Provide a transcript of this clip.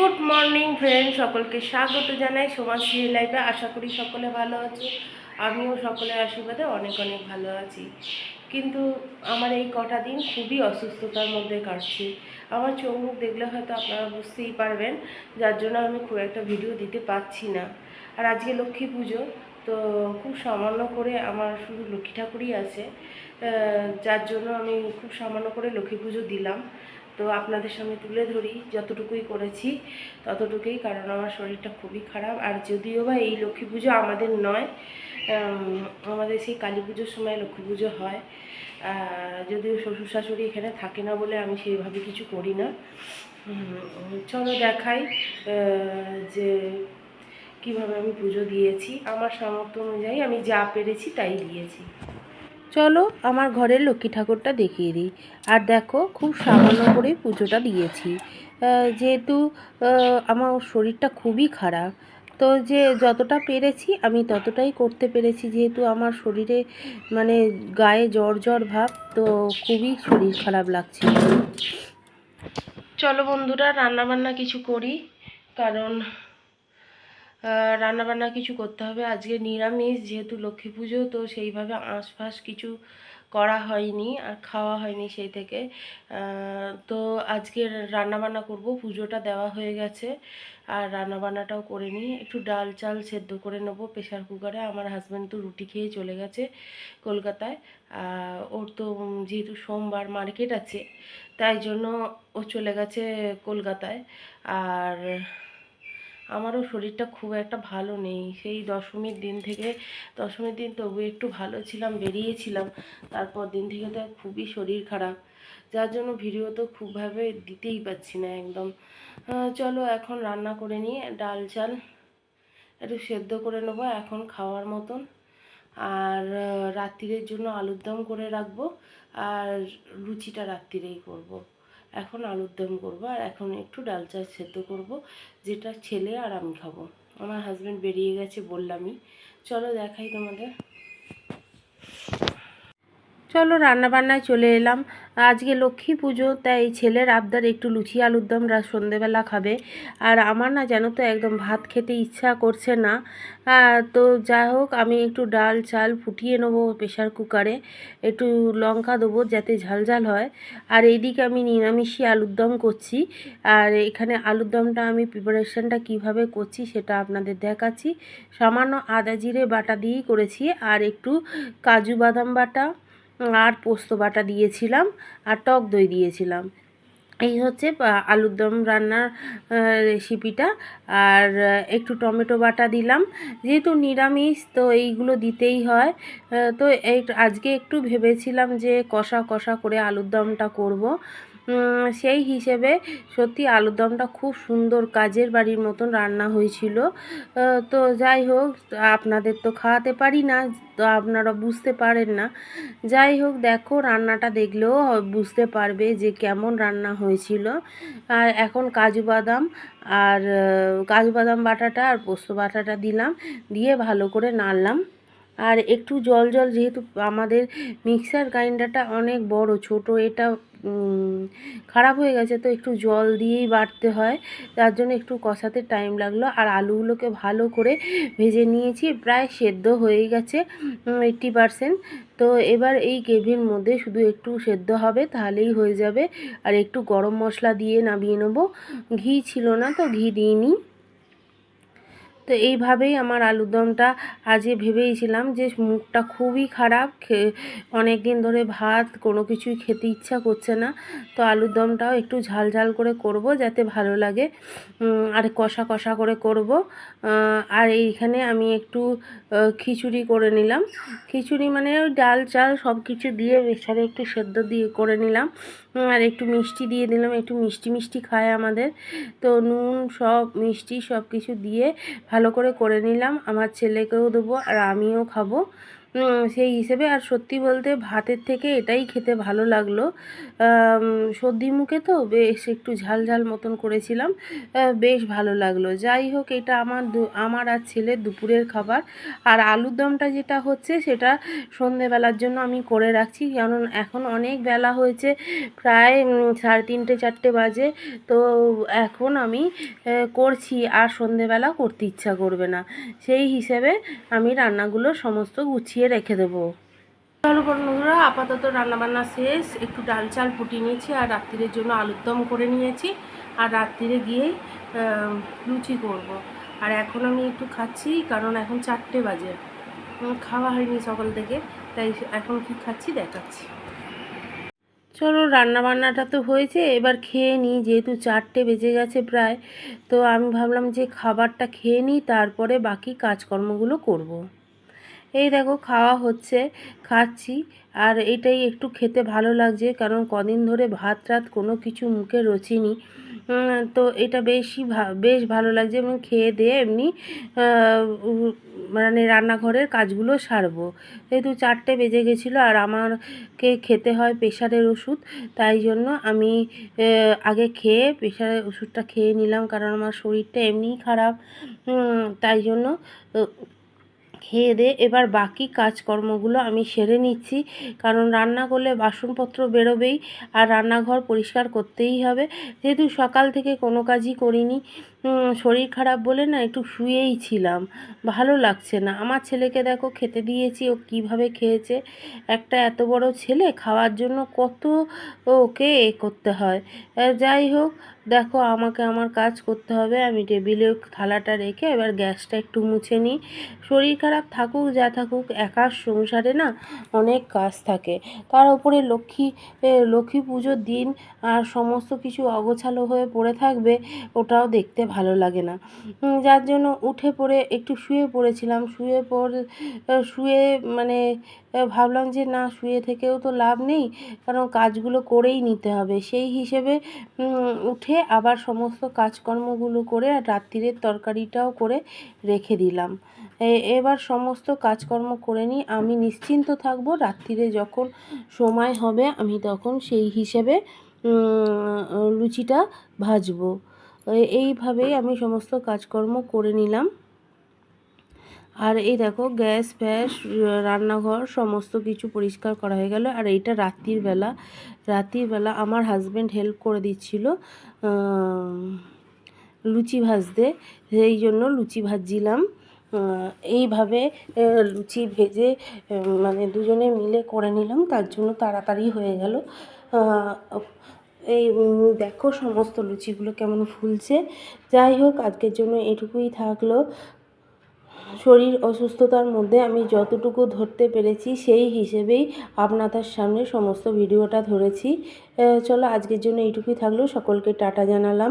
Good morning friend, সকলকে স্বাগত জানাই সমাজশ্রী লাইফে। আশা করি সকলে ভালো আছে। আমিও সকলের আশীর্বাদে অনেক অনেক ভালো আছি। কিন্তু আমার এই কটা দিন খুবই অসুস্থতার মধ্যে কাটছে। আমার চোখ মুখ দেখলে হয়তো আপনারা বুঝতেই পারবেন, যার জন্য আমি খুব একটা ভিডিও দিতে পারছি না। আর আজকে লক্ষ্মী পুজো, তো খুব সামান্য করে আমার শুধু লক্ষ্মী ঠাকুরই আছে, যার জন্য আমি খুব সামান্য করে লক্ষ্মী পুজো দিলাম। তো আপনাদের সামনে তুলে ধরি, যতটুকুই করেছি ততটুকুই, কারণ আমার শরীরটা খুবই খারাপ। আর যদিও বা এই লক্ষ্মী পুজো আমাদের নয়, আমাদের সেই কালী পুজোর সময় লক্ষ্মী পুজো হয়। যদিও শ্বশুর শাশুড়ি এখানে থাকে না বলে আমি সেইভাবে কিছু করি না। চলো দেখাই যে কিভাবে আমি পুজো দিয়েছি। আমার সামর্থ্য অনুযায়ী আমি যা পেরেছি তাই দিয়েছি। চলো আমার ঘরের লক্ষ্মী ঠাকুরটা দেখিয়ে দিই। আর দেখো, খুব সামান্য করে পুজোটা দিয়েছি, যেহেতু আমার শরীরটা খুবই খারাপ। তো যে যতটা পেরেছি আমি ততটাই করতে পেরেছি, যেহেতু আমার শরীরে মানে গায়ে জ্বর জ্বর ভাব, তো খুবই শরীর খারাপ লাগছে। চলো বন্ধুরা, রান্নাবান্না কিছু করি, কারণ রান্নাবান্না কিছু করতে হবে। আজকে নিরামিষ, যেহেতু লক্ষ্মী পুজো, তো সেইভাবে আঁশফাঁস কিছু করা হয়নি আর খাওয়া হয়নি সেই থেকে। তো আজকে রান্নাবান্না করব, পুজোটা দেওয়া হয়ে গেছে আর রান্নাবান্নাটাও করে নিই। একটু ডাল চাল সেদ্ধ করে নেবো প্রেশার কুকারে। আমার হাজব্যান্ড তো রুটি খেয়ে চলে গেছে কলকাতায়। ওর তো যেহেতু সোমবার মার্কেট আছে, তাই জন্য ও চলে গেছে কলকাতায়। আর আমারও শরীরটা খুব একটা ভালো নেই। সেই দশমীর দিন থেকে, দশমীর দিন তবু একটু ভালো ছিলাম, বেরিয়েছিলাম, তারপর দিন থেকে তো খুবই শরীর খারাপ, যার জন্য ভিডিও তো খুবভাবে দিতেই পারছি না একদম। চলো এখন রান্না করে নিয়ে ডাল চাল একটু সেদ্ধ করে নেবো এখন খাওয়ার মতন। আর রাত্রিরের জন্য আলুর দম করে রাখবো, আর লুচিটা রাত্রিরেই করব। এখন আলুর দম করবো আর এখন একটু ডাল চাল সেদ্ধ করব, যেটা ছেলে আর আমি খাবো। আমার হাজব্যান্ড বেরিয়ে গেছে বললামই। চলো দেখাই তোমাদের। চলো রান্নাবান্নায় চলে এলাম। আজকে লক্ষ্মী পুজো, তাই ছেলের আবদার একটু লুচি আলুর দম সন্ধেবেলা খাবে। আর আমার না জানো তো একদম ভাত খেতে ইচ্ছা করছে না। তো যাই হোক, আমি একটু ডাল চাল ফুটিয়ে নেবো প্রেশার কুকারে, একটু লঙ্কা দেবো যাতে ঝাল ঝাল হয়। আর এইদিকে আমি নিরামিষি আলুর দম করছি। আর এখানে আলুর দমটা আমি প্রিপারেশানটা কিভাবে করছি সেটা আপনাদের দেখাচ্ছি। সামান্য আদা জিরে বাটা দিয়েই করেছি, আর একটু কাজু বাদাম বাটা আর পোস্ত বাটা দিয়েছিলাম, আর টক দই দিয়েছিলাম। এই হচ্ছে আলুর দম রান্নার রেসিপিটা। আর একটু টমেটো বাটা দিলাম, যেহেতু নিরামিষ তো এইগুলো দিতেই হয়। তো আজকে একটু ভেবেছিলাম যে কষা কষা করে আলুর দমটা করব। সেই হিসেবে সত্যি আলুর দমটা খুব সুন্দর কাজের বাড়ির মতন রান্না হয়েছিল। তো যাই হোক, আপনাদের তো খাওয়াতে পারি না, তো আপনারা বুঝতে পারেন না। যাই হোক, দেখো রান্নাটা দেখলেও বুঝতে পারবে যে কেমন রান্না হয়েছিল। আর এখন কাজু বাদাম আর কাজু বাদাম বাটাটা আর পোস্ত বাটাটা দিলাম, দিয়ে ভালো করে নাড়লাম। আর একটু জল জল, যেহেতু আমাদের মিক্সার গ্রাইন্ডারটা অনেক বড়, ছোট এটা খারাপ হয়ে গেছে, তো একটু জল দিয়েই বাটতে হয়, তার জন্য একটু কষাতে টাইম লাগলো। আর আলুগুলোকে ভালো করে ভেজে নিয়েছি, প্রায় সেদ্ধ হয়ে গেছে 80%। তো এবার এই গ্রেভির মধ্যে শুধু একটু সেদ্ধ হবে, তাহলেই হয়ে যাবে। আর একটু গরম মশলা দিয়ে নামিয়ে নেবো। ঘি ছিল না তো ঘি দিইনি। তো এইভাবেই আমার আলুর দমটা আজকে ভেবেইছিলাম যে মুখটা খুবই খারাপ, অনেক দিন ধরে ভাত কোনো কিছুই খেতে ইচ্ছা করছে না, তো আলুর দমটাও একটু ঝাল ঝাল করে করব যাতে ভালো লাগে, আর কষা কষা করে করব। আর এইখানে আমি একটু খিচুড়ি করে নিলাম। খিচুড়ি মানে ওই ডাল চাল সব কিছু দিয়ে বেসারে একটু সেদ্ধ দিয়ে করে নিলাম। আর একটু মিষ্টি দিয়ে দিলাম, একটু মিষ্টি মিষ্টি খায় আমাদের, তো নুন সব মিষ্টি সব কিছু দিয়ে ভালো করে করে নিলাম। আমার ছেলেকেও দেবো আর আমিও খাবো। সেই হিসেবে আর সত্যি বলতে ভাতের থেকে এটাই খেতে ভালো লাগলো। সর্দি মুখে তো বেশ একটু ঝাল ঝাল মতন করেছিলাম, বেশ ভালো লাগলো। যাই হোক, এটা আমার আর ছেলের দুপুরের খাবার। আর আলুর দমটা যেটা হচ্ছে সেটা সন্ধেবেলার জন্য আমি করে রাখছি, কারণ এখন অনেক বেলা হয়েছে, প্রায় 3:30 4টে বাজে। তো এখন আমি করছি, আর সন্ধেবেলা করতে ইচ্ছা করবে না, সেই হিসেবে আমি রান্নাগুলো সমস্ত গুছিয়ে রেখে দেবো। চলো বন্ধুরা, আপাতত রান্নাবান্না শেষ, একটু ডাল চাল ফুটিয়ে নিয়েছি, আর রাত্রিরের জন্য আলুর দম করে নিয়েছি, আর রাত্রিরে গিয়েই লুচি করব। আর এখন আমি একটু খাচ্ছি, কারণ এখন 4টে বাজে, খাওয়া হয়নি সকাল থেকে, তাই এখন কি খাচ্ছি দেখাচ্ছি। চলো, রান্নাবান্নাটা তো হয়েছে, এবার খেয়ে নিই, যেহেতু 4টে বেজে গেছে প্রায়। তো আমি ভাবলাম যে খাবারটা খেয়ে নিই, তারপরে বাকি কাজকর্মগুলো করব। এই দেখো খাওয়া হচ্ছে, খাচ্ছি। আর এটাই একটু খেতে ভালো লাগছে, কারণ কদিন ধরে ভাত রাত কোনো কিছু মুখে রোচেনি। তো এটা বেশ ভালো লাগছে, এবং খেয়ে দিয়ে এমনি মানে রান্নাঘরের কাজগুলো সারবো। যেহেতু 4টে বেজে গেছিলো, আর আমাকে খেতে হয় প্রেশারের ওষুধ, তাই জন্য আমি আগে খেয়ে প্রেশারের ওষুধটা খেয়ে নিলাম, কারণ আমার শরীরটা এমনিই খারাপ। তাই জন্য খেয়ে দিয়ে এবার বাকি কাজকর্মগুলো আমি সেরে নিচ্ছি, কারণ রান্না করলে বাসনপত্র বেরোবেই, আর রান্নাঘর পরিষ্কার করতেই হবে। যেহেতু সকাল থেকে কোনো কাজই করিনি, শরীর খারাপ বলে না একটু শুয়েই ছিলাম, ভালো লাগছে না। আমার ছেলেকে দেখো খেতে দিয়েছি, ও কীভাবে খেয়েছে। একটা এত বড় ছেলে, খাওয়ার জন্য কত ওকে করতে হয়। যাই হোক, দেখো আমাকে আমার কাজ করতে হবে। আমি টেবিলে থালাটা রেখে এবার গ্যাসটা একটু মুছে নিই। শরীর খারাপ থাকুক যা থাকুক, একার সংসারে না অনেক কাজ থাকে, তার উপরে লক্ষ্মী পুজোর দিন, আর সমস্ত কিছু অগোছালো হয়ে পড়ে থাকবে, ওটাও দেখতে ভালো লাগে না। যার জন্য উঠে পড়ে একটু শুয়ে পড়েছিলাম। শুয়ে মানে ভাবলাম যে না, শুয়ে থেকেও তো লাভ নেই, কারণ কাজগুলো করেই নিতে হবে। সেই হিসেবে উঠে আবার সমস্ত কাজকর্মগুলো করে, আর রাত্রিরের তরকারিটাও করে রেখে দিলাম। এবার সমস্ত কাজকর্ম করে নিই, আমি নিশ্চিন্ত থাকবো। রাত্রিরে যখন সময় হবে আমি তখন সেই হিসেবে লুচিটা ভাজবো। এইভাবেই আমি সমস্ত কাজকর্ম করে নিলাম। আর এই দেখো গ্যাস ফ্যাস, রান্নাঘর সমস্ত কিছু পরিষ্কার করা হয়ে গেল। আর এইটা রাত্রিবেলা আমার হাজব্যান্ড হেল্প করে দিচ্ছিল লুচি ভাজতে, সেই জন্য লুচি ভাজছিলাম। এইভাবে লুচি ভেজে মানে দুজনে মিলে করে নিলাম, তার জন্য তাড়াতাড়ি হয়ে গেল। এই দেখো সমস্ত লুচিগুলো কেমন ফুলছে। যাই হোক, আজকের জন্য এটুকুই থাকলো। শরীর অসুস্থতার মধ্যে আমি যতটুকু ধরতে পেরেছি সেই হিসেবেই আপনাদের সামনে সমস্ত ভিডিওটা ধরেছি। চলো, আজকের জন্য এইটুকুই থাকলো। সকলকে টাটা জানালাম।